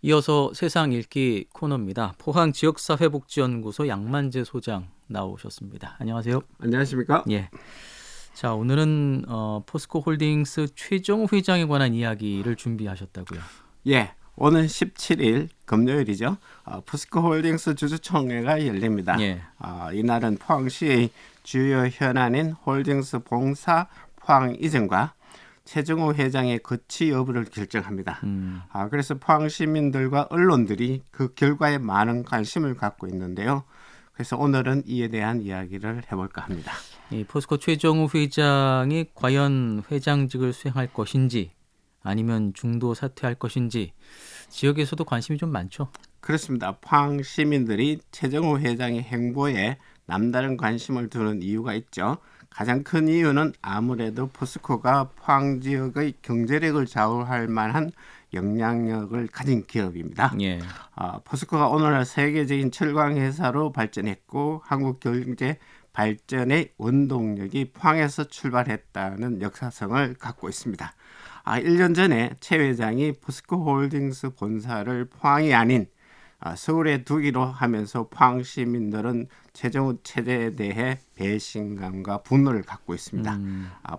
이어서 세상 읽기 코너입니다. 포항 지역사회복지연구소 양만재 소장 나오셨습니다. 안녕하세요. 안녕하십니까? 예. 자, 오늘은 포스코홀딩스 최정우 회장에 관한 이야기를 준비하셨다고요. 예, 오는 17일 금요일이죠. 포스코홀딩스 주주총회가 열립니다. 예. 이날은 포항시의 주요 현안인 홀딩스 본사 포항 이전과 최정우 회장의 거치 여부를 결정합니다. 그래서 포항 시민들과 언론들이 그 결과에 많은 관심을 갖고 있는데요. 그래서 오늘은 이에 대한 이야기를 해볼까 합니다. 이 포스코 최정우 회장이 과연 회장직을 수행할 것인지 아니면 중도 사퇴할 것인지 지역에서도 관심이 좀 많죠. 그렇습니다. 포항 시민들이 최정우 회장의 행보에 남다른 관심을 두는 이유가 있죠. 가장 큰 이유는 아무래도 포스코가 포항 지역의 경제력을 좌우할 만한 영향력을 가진 기업입니다. 예. 포스코가 오늘날 세계적인 철강 회사로 발전했고 한국 경제 발전의 원동력이 포항에서 출발했다는 역사성을 갖고 있습니다. 1년 전에 최 회장이 포스코홀딩스 본사를 포항이 아닌 서울에 두기로 하면서 포항 시민들은 최정우 체제에 대해 배신감과 분노를 갖고 있습니다.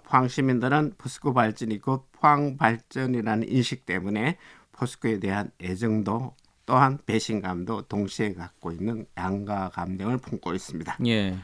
포항 시민들은 포스코 발전이 곧 포항 발전이라는 인식 때문에 포스코에 대한 애정도 또한 배신감도 동시에 갖고 있는 양가 감정을 품고 있습니다. 예.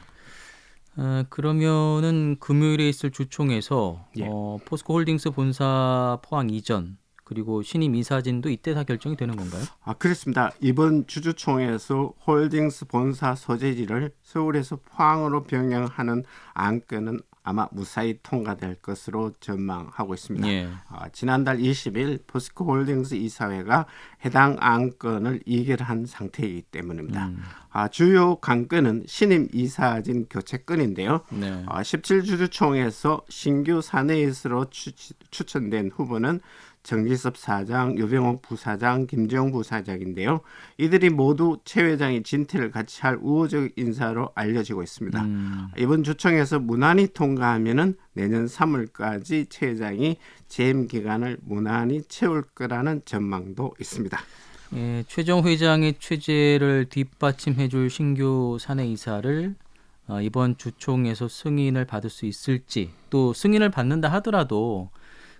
그러면은 금요일에 있을 주총에서 예. 포스코홀딩스 본사 포항 이전 그리고 신임 이사진도 이때 다 결정이 되는 건가요? 그렇습니다. 이번 주주총회에서 홀딩스 본사 소재지를 서울에서 포항으로 변경하는 안건은 아마 무사히 통과될 것으로 전망하고 있습니다. 예. 지난달 20일 포스코홀딩스 이사회가 해당 안건을 의결한 상태이기 때문입니다. 주요 관건은 신임 이사진 교체건인데요. 네. 17주주총회에서 신규 사내이사로 추천된 후보는 정기섭 사장, 유병옥 부사장, 김재용 부사장인데요. 이들이 모두 최 회장이 진퇴를 같이 할 우호적 인사로 알려지고 있습니다. 이번 주총에서 무난히 통과하면은 내년 3월까지 최 회장이 재임 기간을 무난히 채울 거라는 전망도 있습니다. 예, 최정 회장의 취재를 뒷받침해줄 신규 사내이사를 이번 주총에서 승인을 받을 수 있을지, 또 승인을 받는다 하더라도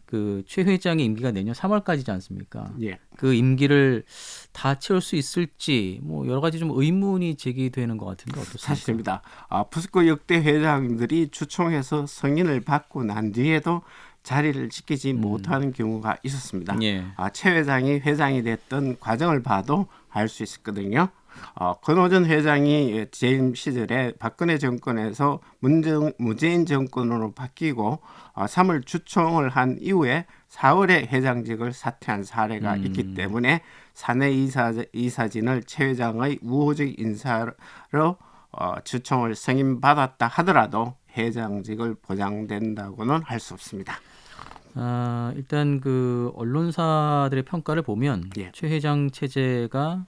그 최 회장의 임기가 내년 3월까지지 않습니까? 예. 그 임기를 다 채울 수 있을지 뭐 여러 가지 좀 의문이 제기되는 것 같은데 어떻습니까? 사실입니다. 포스코 역대 회장들이 주총에서 승인을 받고 난 뒤에도 자리를 지키지 못하는 경우가 있었습니다. 예. 최 회장이 회장이 됐던 과정을 봐도 알 수 있었거든요. 권오전 회장이 재임 시절에 박근혜 정권에서 문재인 정권으로 바뀌고 3월 주총을 한 이후에 4월에 회장직을 사퇴한 사례가 있기 때문에 사내 이사진을 최 회장의 우호적 인사로 주총을 승인받았다 하더라도 회장직을 보장된다고는 할 수 없습니다. 일단 그 언론사들의 평가를 보면 예. 최 회장 체제가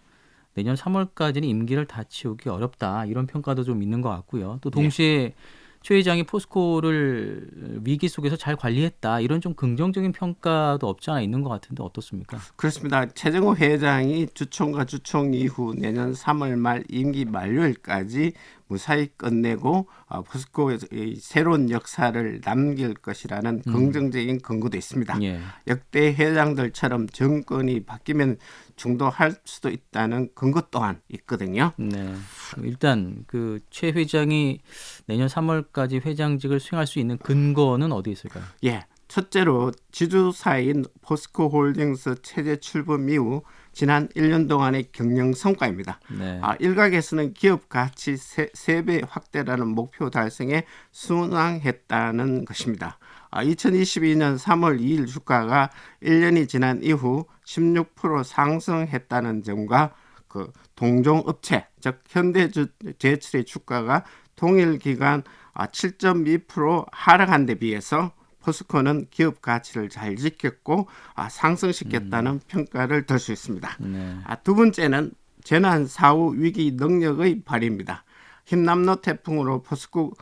내년 3월까지는 임기를 다 채우기 어렵다 이런 평가도 좀 있는 것 같고요. 또 동시에 최 회장이 포스코를 위기 속에서 잘 관리했다 이런 좀 긍정적인 평가도 없지 않아 있는 것 같은데 어떻습니까? 그렇습니다. 최정우 회장이 주총과 주총 이후 내년 3월 말 임기 만료일까지 무사히 끝내고 포스코의 새로운 역사를 남길 것이라는 긍정적인 근거도 있습니다. 예. 역대 회장들처럼 정권이 바뀌면 중도할 수도 있다는 근거 또한 있거든요. 네. 일단 그 최 회장이 내년 3월까지 회장직을 수행할 수 있는 근거는 어디 있을까요? 예. 첫째로 지주사인 포스코홀딩스 체제 출범 이후 지난 1년 동안의 경영 성과입니다. 네. 일각에서는 기업 가치 3배 확대라는 목표 달성에 순항했다는 것입니다. 2022년 3월 2일 주가가 1년이 지난 이후 16% 상승했다는 점과 그 동종업체, 즉 현대제철의 주가가 동일 기간 7.2% 하락한 데 비해서 포스코는 기업 가치를 잘 지켰고 상승시켰다는 평가를 들 수 있습니다. 네. 두 번째는 재난 사후 위기 능력의 발휘입니다. 흰남노 태풍으로 포스코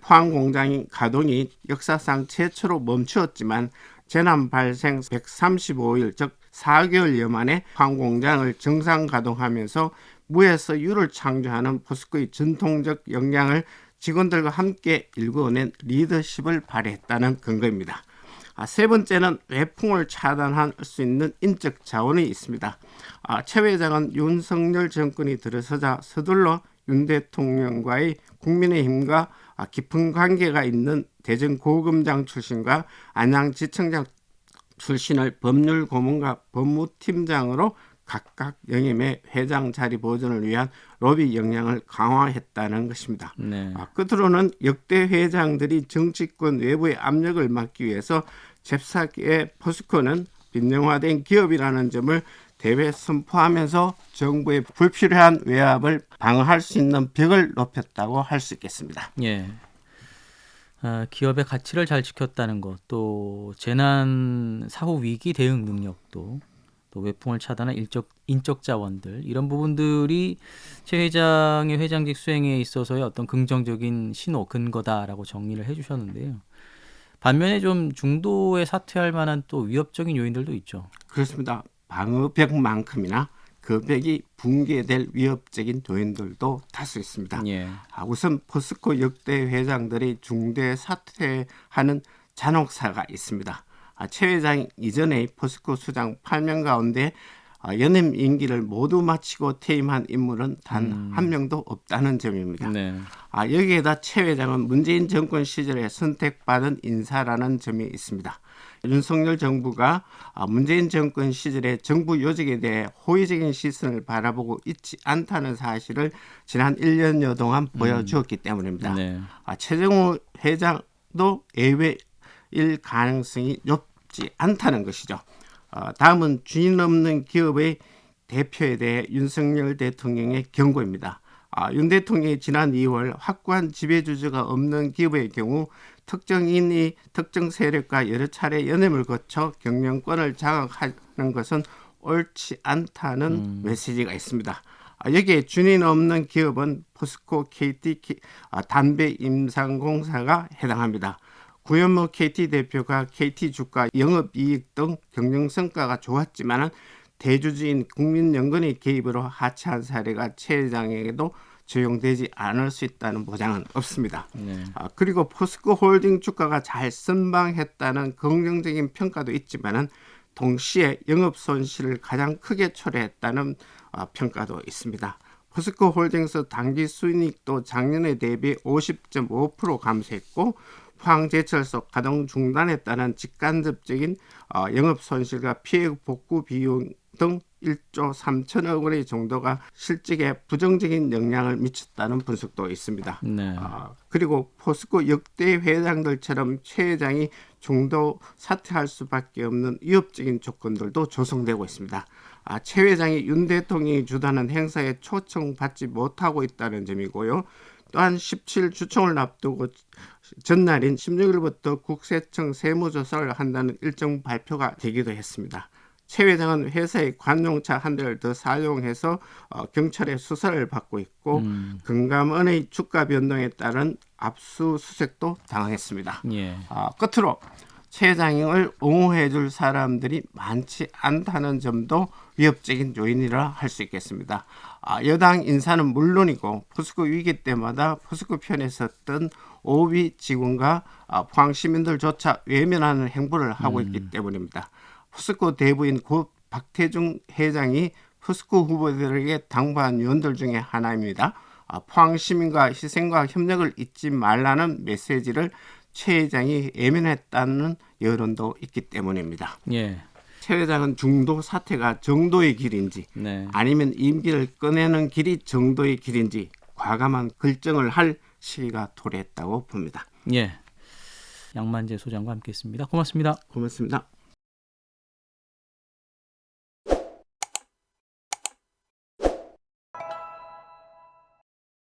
포항 공장인 가동이 역사상 최초로 멈추었지만 재난 발생 135일 즉 4개월여 만에 황공장을 정상 가동하면서 무에서 유를 창조하는 포스코의 전통적 역량을 직원들과 함께 일궈낸 리더십을 발휘했다는 근거입니다. 세 번째는 외풍을 차단할 수 있는 인적 자원이 있습니다. 최 회장은 윤석열 정권이 들어서자 서둘러 윤 대통령과의 국민의힘과 깊은 관계가 있는 대전 고검장 출신과 안양지청장 출신을 법률고문과 법무팀장으로 각각 영임해 회장 자리 보존을 위한 로비 역량을 강화했다는 것입니다. 네. 끝으로는 역대 회장들이 정치권 외부의 압력을 막기 위해서 잽싸게 포스코는 빈정화된 기업이라는 점을 대회 선포하면서 정부의 불필요한 외압을 방어할 수 있는 벽을 높였다고 할 수 있겠습니다. 예. 기업의 가치를 잘 지켰다는 것, 또 재난 사후 위기 대응 능력도, 또 외풍을 차단한 인적 자원들, 이런 부분들이 최 회장의 회장직 수행에 있어서의 어떤 긍정적인 신호, 근거다라고 정리를 해주셨는데요. 반면에 좀 중도에 사퇴할 만한 또 위협적인 요인들도 있죠. 그렇습니다. 방어벽만큼이나 그 벽이 붕괴될 위협적인 요인들도 다수 있습니다. 예. 우선 포스코 역대 회장들이 중대 사퇴하는 잔혹사가 있습니다. 최 회장 이전에 포스코 수장 8명 가운데 연임 임기를 모두 마치고 퇴임한 인물은 단 한 명도 없다는 점입니다. 네. 여기에다 최 회장은 문재인 정권 시절에 선택받은 인사라는 점이 있습니다. 윤석열 정부가 문재인 정권 시절에 정부 요직에 대해 호의적인 시선을 바라보고 있지 않다는 사실을 지난 1년여 동안 보여주었기 때문입니다. 네. 최정우 회장도 예외일 가능성이 높지 않다는 것이죠. 다음은 주인 없는 기업의 대표에 대해 윤석열 대통령의 경고입니다. 윤 대통령이 지난 2월 확고한 지배주주가 없는 기업의 경우 특정인이 특정 세력과 여러 차례 연임을 거쳐 경영권을 장악하는 것은 옳지 않다는 메시지가 있습니다. 여기에 준인 없는 기업은 포스코, KT, 담배임상공사가 해당합니다. 구현모 KT 대표가 KT 주가, 영업이익 등 경영성과가 좋았지만 대주주인 국민연금의 개입으로 하차한 사례가 최 회장에게도 적용되지 않을 수 있다는 보장은 없습니다. 네. 그리고 포스코 홀딩 주가가 잘 선방했다는 긍정적인 평가도 있지만 동시에 영업 손실을 가장 크게 초래했다는 평가도 있습니다. 포스코 홀딩스 당기 수익도 작년에 대비 50.5% 감소했고 포항제철소 가동 중단에 따른 직간접적인 영업 손실과 피해 복구 비용 등 1조 3천억 원의 정도가 실적에 부정적인 영향을 미쳤다는 분석도 있습니다. 네. 그리고 포스코 역대 회장들처럼 최 회장이 중도 사퇴할 수밖에 없는 위협적인 조건들도 조성되고 있습니다. 최 회장이 윤 대통령이 주도하는 행사에 초청받지 못하고 있다는 점이고요. 또한 17일 주총을 앞두고 전날인 16일부터 국세청 세무조사를 한다는 일정 발표가 되기도 했습니다. 최 회장은 회사의 관용차 한 대를 더 사용해서 경찰의 수사를 받고 있고 금감원의 주가 변동에 따른 압수수색도 당했습니다. 예. 끝으로 최 회장을 옹호해 줄 사람들이 많지 않다는 점도 위협적인 요인이라 할 수 있겠습니다. 여당 인사는 물론이고 포스코 위기 때마다 포스코 편에 섰던 오비 직원과 포항 시민들조차 외면하는 행보를 하고 있기 때문입니다. 포스코 대부인 고 박태중 회장이 포스코 후보들에게 당부한 유언들 중에 하나입니다. 포항 시민과 희생과 협력을 잊지 말라는 메시지를 최 회장이 외면했다는 여론도 있기 때문입니다. 예. 최 회장은 중도 사퇴가 정도의 길인지 네. 아니면 임기를 꺼내는 길이 정도의 길인지 과감한 결정을 할 시기가 도래했다고 봅니다. 예. 양만재 소장과 함께했습니다. 고맙습니다. 고맙습니다.